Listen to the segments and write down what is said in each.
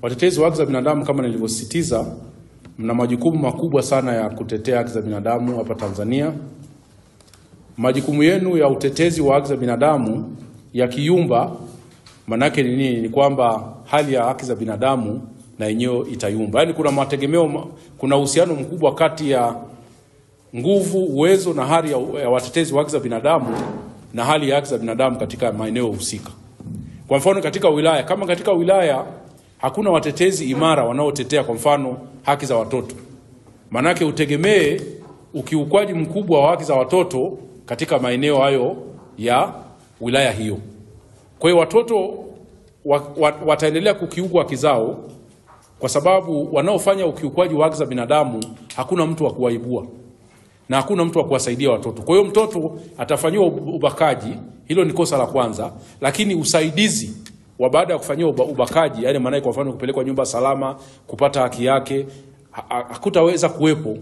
Watetezi wa haki za binadamu, kama nilivyosisitiza, mna majukumu makubwa sana ya kutetea haki za binadamu hapa Tanzania. Majukumu yenu ya utetezi wa haki za binadamu ya kiyumba, manake ni nini? Ni kwamba hali ya haki za binadamu na yenyewe itayumba. Yaani kuna mategemeo, kuna uhusiano mkubwa kati ya nguvu, uwezo na hali ya watetezi wa haki za binadamu na hali ya haki za binadamu katika maeneo husika. Kwa mfano katika wilaya, kama katika wilaya hakuna watetezi imara wanaotetea kwa mfano haki za watoto, manake utegemee ukiukwaji mkubwa wa haki za watoto katika maeneo hayo ya wilaya hiyo. Kwa hiyo watoto wataendelea kukiukwa haki zao kwa sababu wanaofanya ukiukwaji wa haki za binadamu hakuna mtu wa kuwaibua na hakuna mtu wa kuwasaidia watoto. Kwa hiyo mtoto atafanyiwa ubakaji, hilo ni kosa la kwanza, lakini usaidizi wa baada ya kufanyiwa ubakaji, yani maana kwa mfano kupelekwa nyumba salama, kupata haki yake, hakutaweza kuwepo.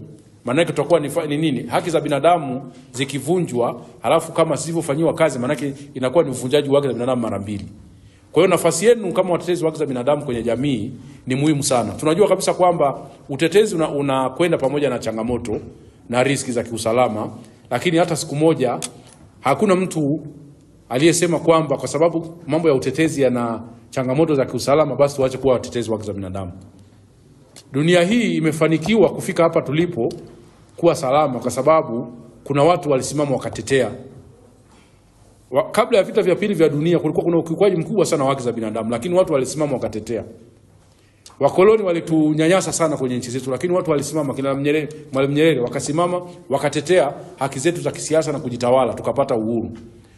Maana tutakuwa ni nini? Haki za binadamu zikivunjwa, halafu kama sivyofanyiwa kazi, maana inakuwa ni uvunjaji wa haki za binadamu mara mbili. Kwa hiyo nafasi yenu kama watetezi wa haki za binadamu kwenye jamii ni muhimu sana. Tunajua kabisa kwamba utetezi unakwenda pamoja na changamoto na riski za kiusalama, lakini hata siku moja hakuna mtu aliyesema kwamba kwa sababu mambo ya utetezi yana changamoto za kiusalama basi tuache kuwa watetezi wa haki za binadamu. Dunia hii imefanikiwa kufika hapa tulipo kuwa salama kwa sababu kuna watu walisimama wakatetea. Kabla ya vita vya pili vya dunia kulikuwa kuna ukiukwaji mkubwa sana wa haki za binadamu, lakini watu walisimama wakatetea. Wakoloni walitunyanyasa sana kwenye nchi zetu, lakini watu walisimama, kina Mwalimu Nyerere wakasimama wakatetea haki zetu za kisiasa na kujitawala, tukapata uhuru.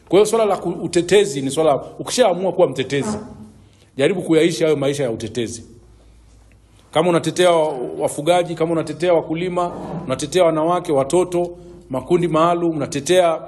Kwa hiyo swala la utetezi ni swala, ukishaamua kuwa mtetezi, jaribu kuyaishi hayo maisha ya utetezi. Kama unatetea wafugaji, kama unatetea wakulima, unatetea wanawake, watoto, makundi maalum, unatetea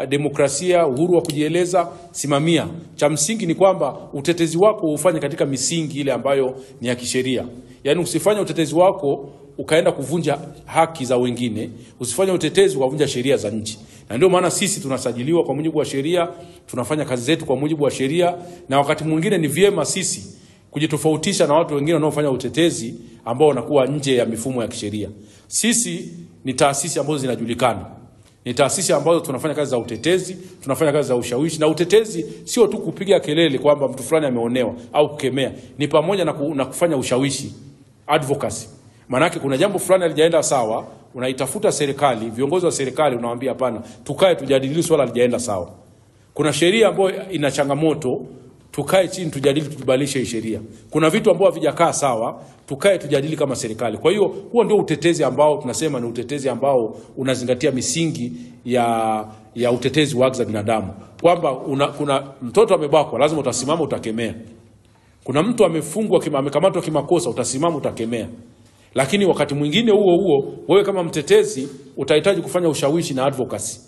demokrasia, uhuru wa kujieleza, simamia. Cha msingi ni kwamba utetezi wako ufanye katika misingi ile ambayo ni ya kisheria. Yaani usifanye utetezi wako ukaenda kuvunja haki za wengine, usifanye utetezi ukavunja sheria za nchi. Na ndio maana sisi tunasajiliwa kwa mujibu wa sheria, tunafanya kazi zetu kwa mujibu wa sheria, na wakati mwingine ni vyema sisi kujitofautisha na watu wengine wanaofanya utetezi ambao wanakuwa nje ya mifumo ya kisheria. Sisi ni taasisi ambazo zinajulikana. Ni taasisi ambazo tunafanya kazi za utetezi, tunafanya kazi za ushawishi, na utetezi sio tu kupiga kelele kwamba mtu fulani ameonewa au kukemea, ni pamoja na kufanya ushawishi, advocacy. Maana yake kuna jambo fulani halijaenda sawa, unaitafuta serikali, viongozi wa serikali unawaambia hapana, tukae tujadili swala halijaenda sawa. Kuna sheria ambayo ina changamoto, tukae chini tujadili tubadilishe sheria. Kuna vitu ambavyo havijakaa sawa, tukae tujadili kama serikali. Kwa hiyo huo ndio utetezi ambao tunasema ni utetezi ambao unazingatia misingi ya utetezi wa haki za binadamu. Kwamba kuna mtoto amebakwa, lazima utasimama utakemea. Kuna mtu amefungwa amekamatwa kimakosa, utasimama utakemea. Lakini wakati mwingine huo wewe kama mtetezi utahitaji kufanya ushawishi na advocacy.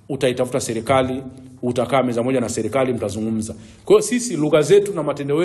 Utaitafuta serikali, utakaa meza moja na serikali mtazungumza. Kwa hiyo sisi lugha zetu na matendo